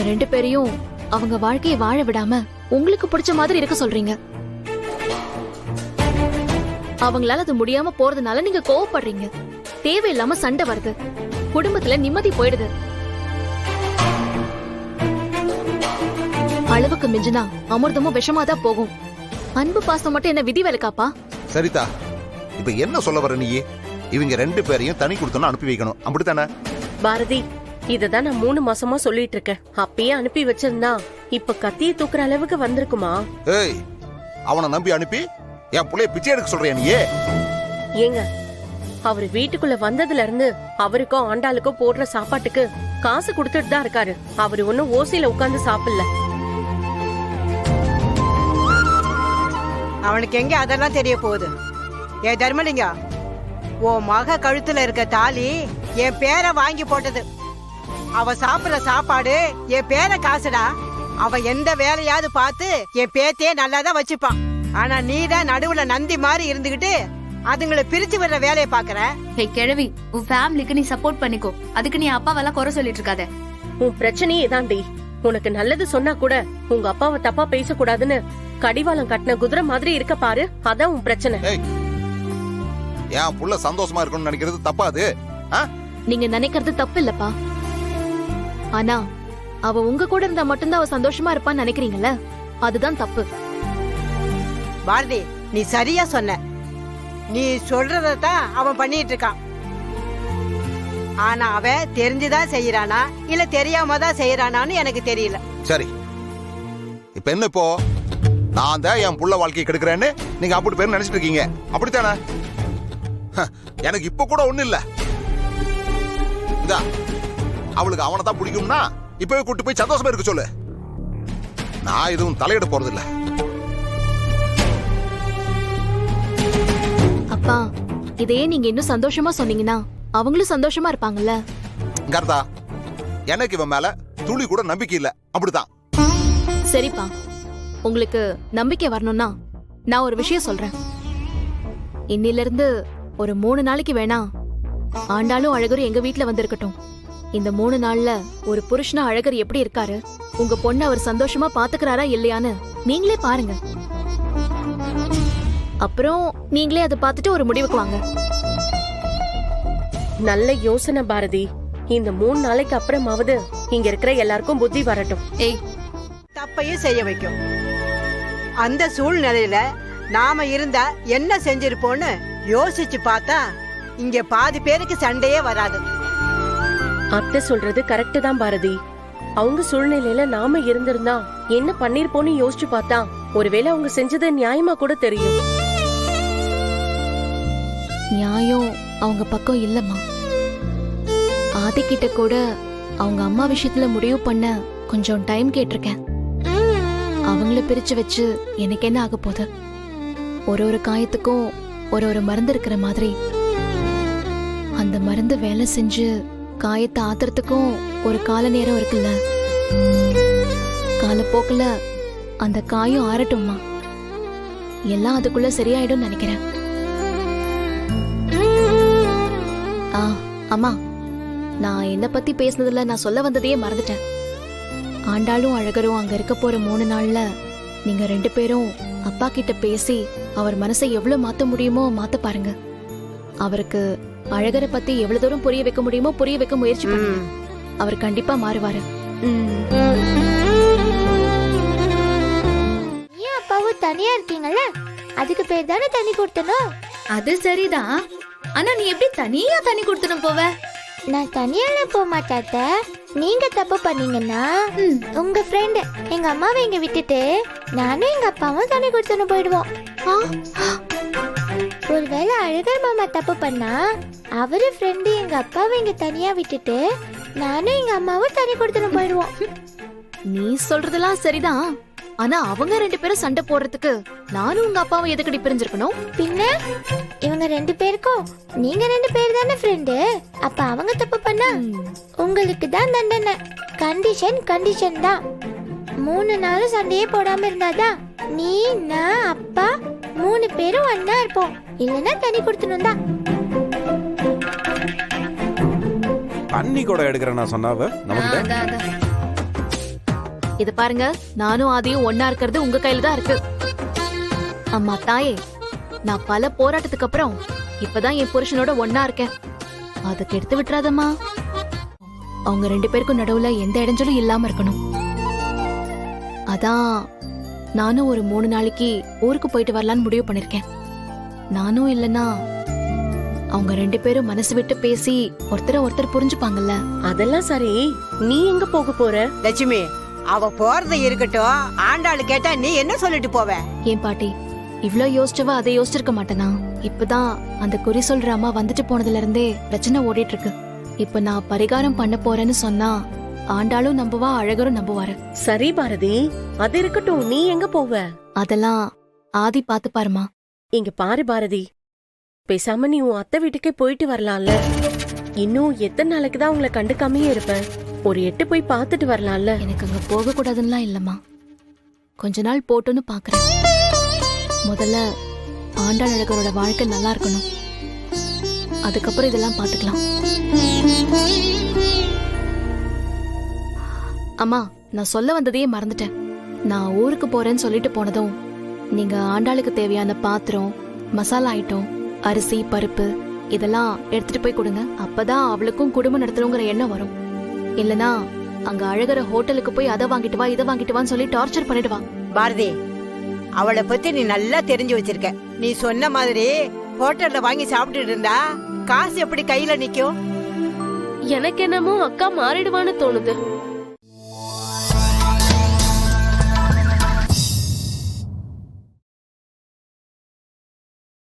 ரெண்டு பேரையும் அவங்க வாழ்க்கையை வாழ விடாம உங்களுக்கு பிடிச்ச மாதிரி இருக்க சொல்றீங்க. அவங்களால அது முடியாம போறதுனால நீங்க கோவப்படுறீங்க. தேவையில்லாம சண்டை வருது, குடும்பத்துல நிம்மதி போயிடுது. அளவுக்கு மிஞ்சினா அமிர்தமும் விஷமாதான் போகும். அன்பு பாசம் மட்டும் என்ன விதி விலக்காப்பா? சரிதா, இப்ப என்ன சொல்ல வர நீ? இவங்க ரெண்டு பேரையும் தனி கொடுத்தோன்னு அனுப்பி வைக்கணும், அப்படித்தானே? பாரதி, இததான் நான் 3 மாசமா சொல்லிட்டு இருக்கேன். அப்பயே அனுப்பி வச்சிருந்தா இப்ப கத்தியை தூக்குற அளவுக்கு வந்திருக்குமா? ஏய், அவனை நம்பி அனுப்பி என் புள்ளைய பிச்சை எடுக்க சொல்றியா நீ? ஏங்க, அவரு வீட்டுக்குள்ள வந்ததுல இருந்து அவருக்கோ ஆண்டாளுக்கோ போடுற சாப்பாட்டுக்கு காசு கொடுத்துட்டு தான் இருக்காரு. அவரு ஒன்னும் ஓசையில உட்கார்ந்து சாப்பிடல. அவனுக்கு எங்க அதெல்லாம் தெரிய போகுது? ஏ தர்மலிங்கா, ஓ மக கழுத்துல இருக்க தாலி என் பேரை வாங்கி போட்டது. அவ சாப்பிடுற சாப்பாடு என் பேரை காசுடா. அவ எந்த வேலையாவது பார்த்து என் பேத்தையே நல்லாதான் வச்சுப்பான். ஆனா நீதான் நடுவுல நந்தி மாதிரி இருந்துகிட்டு அதுங்களை பிரிச்சு விடுற வேலையை பாக்குற. கிழவி, உன் ஃபேமிலிக்கு நீ சப்போர்ட் பண்ணிக்கோ. அதுக்கு நீ அப்பாவெல்லாம் குறை சொல்லிட்டு இருக்காத. உன் பிரச்சனையே தாண்டி. உனக்கு நல்லது சொன்னா கூட உங்க அப்பாவை தப்பா பேசக்கூடாதுன்னு கடிவாளம் கட்டின குதிரை மாதிரி இருக்க பாரு. அதான் உன் பிரச்சனை. என் புள்ள சந்தோஷமா இருக்கணும்னு நினைக்கிறது தப்பா? அது நீங்க நினைக்கிறது தப்பு இல்லப்பா. ஆனா அவ உங்க கூட இருந்தா மட்டும்தான் அவ சந்தோஷமா இருப்பான்னு நினைக்கிறீங்கல்ல, அதுதான் தப்பு. பாரதி, நீ சரியா சொன்ன. நீ சொல்றதான் அவன் பண்ணிட்டு இருக்கான். ஆனா அவன் தெரிஞ்சுதான் செய்யறானா இல்ல தெரியாம தான் செய்யறானான்னு எனக்கு தெரியல. சரி, இப்ப என்ன? இப்போ நான் தான் என் புள்ள வாழ்க்கையை கெடுக்கிறேன்னு நீங்க அப்படி பேர் நினைச்சிட்டு இருக்கீங்க, அப்படித்தானே? எனக்கு இப்ப கூட ஒண்ணு இல்ல. அவளுக்கு அவனை தான் பிடிக்கும்னா இப்பவே கூட்டு போய் சந்தோஷமா இருக்க சொல்லு. நான் எதுவும் தலையிட போறது இல்ல. அப்பா, இதையே நீங்க இன்னும் சந்தோஷமா சொன்னீங்கன்னா அவங்களும் சந்தோஷமா இருப்பாங்கல்ல. கர்த்தா, எனக்கு இவன் மேல துளி கூட நம்பிக்கை இல்ல, அப்படிதான். சரிப்பா, உங்களுக்கு நம்பிக்கை வரணும்னா நான் ஒரு விஷயம் சொல்றேன். இன்னில இருந்து ஒரு 3 நாளைக்கு வேணா ஆண்டாளும் அழகரும் எங்க வீட்டுல வந்திருக்கட்டும். இந்த 3 நாள்ல ஒரு புருஷனா அழகர் எப்படி இருக்காரு, உங்க பொண்ணு அவர் சந்தோஷமா பாத்துக்கிறாரா இல்லையான்னு நீங்களே பாருங்க. அப்புறம் நீங்களே அதை பார்த்துட்டு ஒரு முடிவுக்கு வாங்க. நல்ல யோசனை பாரதி. இந்த 3 நாளைக்கு அப்புறமாவது இங்க இருக்கிற எல்லாருக்கும் புத்தி வரட்டும். தப்பையும் செய்ய வைக்கும். அந்த சூழ்நிலையில நாம இருந்தா என்ன செஞ்சிருப்போம்னு யோசிச்சு பார்த்தா இங்க பாதி பேருக்கு சண்டையே வராது. அத்தை சொல்றது கரெக்ட் தான் பாரதி. அவங்க சூழ்நிலையில நாம இருந்திருந்தா என்ன பண்ணிருப்போம்னு யோசிச்சு பார்த்தா ஒருவேளை அவங்க செஞ்சது நியாயமா கூட தெரியும். நியாயம் அவங்க பக்கம் இல்லம்மா. ஆதிக்கிட்ட கூட அவங்க அம்மா விஷயத்துல முடிவு பண்ண கொஞ்சம் டைம் கேட்டிருக்கேன். அவங்கள பிரிச்சு வச்சு எனக்கு என்ன ஆக போகுது? ஒரு காயத்துக்கும் ஒரு மருந்து இருக்கிற மாதிரி அந்த மருந்து வேலை செஞ்சு காயத்தை ஆத்துறதுக்கும் ஒரு கால நேரம் இருக்குல்ல. காலப்போக்குல அந்த காயம் ஆறட்டும்மா. எல்லாம் அதுக்குள்ள சரியாயிடும் நினைக்கிறேன். அம்மா, நான் என்ன பத்தி பேசுனதுல நான் சொல்ல வந்ததையே மறந்துட்டேன். ஆண்டாளும் அழகரும் அங்க இருக்க போற 3 நாள்ல நீங்க 2 பேரும் அப்பா கிட்ட பேசி அவர் மனசை எவ்வளவு மாத்த முடியுமோ மாத்த பாருங்க. அவருக்கு அழகரை பத்தி எவ்வளவு தூரம் புரிய வைக்க முடியுமோ புரிய வைக்க முயற்சி பண்ணுங்க. அவர் கண்டிப்பா மாறுவாரு. ஏன் அப்பாவும் தனியா இருக்கீங்கல்ல, அதுக்கு பேர் தானே தண்ணி கொடுத்தனும். அது சரிதான். ஆனா நீ எப்படி தனியா தண்ணி கொடுத்துன்னு போவ? நான் தனியாலாம் போக மாட்டாத்த. நீங்க தப்பு பண்ணீங்கன்னா உங்க ஃப்ரெண்டு எங்க அம்மாவை இங்க விட்டுட்டு நானும் எங்க அப்பாவும் தண்ணி கொடுத்துன்னு போயிடுவோம். ஒருவேளை அழகர் மாமா தப்பு பண்ணா அவரு ஃப்ரெண்டு எங்க அப்பாவை இங்க தனியா விட்டுட்டு நானும் எங்க அம்மாவும் தண்ணி கொடுத்துன்னு போயிடுவோம். நீ சொல்றதெல்லாம் சரிதான். ஆனா அவங்க 2 பேரும் சண்டை போடுறதுக்கு நானும் உங்க அப்பாவும் எதுக்கடி பிரிஞ்சிருக்கணும்? பின்ன இவங்க 2 பேருக்கும் நீங்க 2 பேர் தானே ஃப்ரெண்டு. அப்ப அவங்க தப்பு பண்ணா உங்களுக்கு தான் தண்டனை. கண்டிஷன் தான். 3 நாளும் சண்டையே போடாம இருந்தாதான் நீ நான் அப்பா 3 பேரும் ஒன்னா இருப்போம். இல்லைன்னா தண்ணி கொடுத்துணும் தான். தண்ணி கூட எடுக்கிறேன் நான் சொன்னாவ நமக்கு. இது பாருங்க, நானும் ஆதியும் ஒன்னா இருக்கிறது உங்க கையில தான் இருக்கு. அம்மா தாயே, நான் பல போராட்டத்துக்கு அப்புறம் இப்பதான் என் புருஷனோட ஒன்னா இருக்கேன். அதுக்கு எடுத்து விட்டுறாதம்மா. அவங்க 2 பேருக்கும் நடுவுல எந்த இடைஞ்சலும் இல்லாம இருக்கணும். அதான் நானும் ஒரு 3 நாளைக்கு ஊருக்கு போயிட்டு வரலான்னு முடிவு பண்ணிருக்கேன். நானும் இல்லனா அவங்க 2 பேரும் மனசு விட்டு பேசி ஒருத்தர் புரிஞ்சுப்பாங்கல்ல. அதெல்லாம் சரி, நீ எங்க போக போற? லட்சுமி, அவ போறது இருக்கட்டும். ஆண்டாளு கேட்டா நீ என்ன சொல்லிட்டு போவ? ஏன் பாட்டி, இவ்ளோ யோசிச்சவ அதை யோசிச்சிருக்க மாட்டேனா? இப்பதான் அந்த குறி சொல்ற அம்மா வந்துட்டு போனதுல இருந்தே பிரச்சனை ஓடிட்டு இருக்கு. இப்ப நான் பரிகாரம் பண்ண போறேன்னு சொன்னா ஆண்டாளும் நம்புவா, அழகரும் நம்புவாரு. சரி பாரதி, அது இருக்கட்டும், நீ எங்க போவ? அதெல்லாம் ஆதி பாத்து பாருமா. இங்க பாரு பாரதி, பேசாம நீ உன் அத்தை வீட்டுக்கே போயிட்டு வரலாம்ல. இன்னும் எத்தனை நாளைக்கு தான் உங்களை கண்டுக்காமயே இருப்பேன்? ஒரு 8 போய் பார்த்துட்டு வரலாம்ல. எனக்கு அங்க போக கூடாதுன்னா இல்லம்மா, கொஞ்ச நாள் போட்டுன்னு பாக்குறேன். முதல்ல ஆண்டாள் அழகரோட வாழ்க்கை நல்லா இருக்கணும், அதுக்கப்புறம் இதெல்லாம் பாத்துக்கலாம். அம்மா, நான் சொல்ல வந்ததையே மறந்துட்டேன். நான் ஊருக்கு போறேன்னு சொல்லிட்டு போனதும் நீங்க ஆண்டாளுக்கு தேவையான பாத்திரம், மசாலா ஐட்டம், அரிசி, பருப்பு இதெல்லாம் எடுத்துட்டு போய் கொடுங்க. அப்பதான் அவளுக்கும் குடும்பம் நடத்தணுங்கிற எண்ணம் வரும். இல்லனா அங்க அழகர ஹோட்டலுக்கு போய் அதை வாங்கிட்டு வா, இதை வாங்கிட்டு வான்னு சொல்லி டார்ச்சர் பண்ணிடுவா. பாரதி, அவளை பத்தி நீ நல்லா தெரிஞ்சு வச்சிருக்க. நீ சொன்ன மாதிரி ஹோட்டல்ல வாங்கி சாப்பிட்டுட்டு இருந்தா காசு எப்படி கையில நிக்கும்? எனக்கு என்னமோ அக்கா மாறிடுவான்னு தோணுது.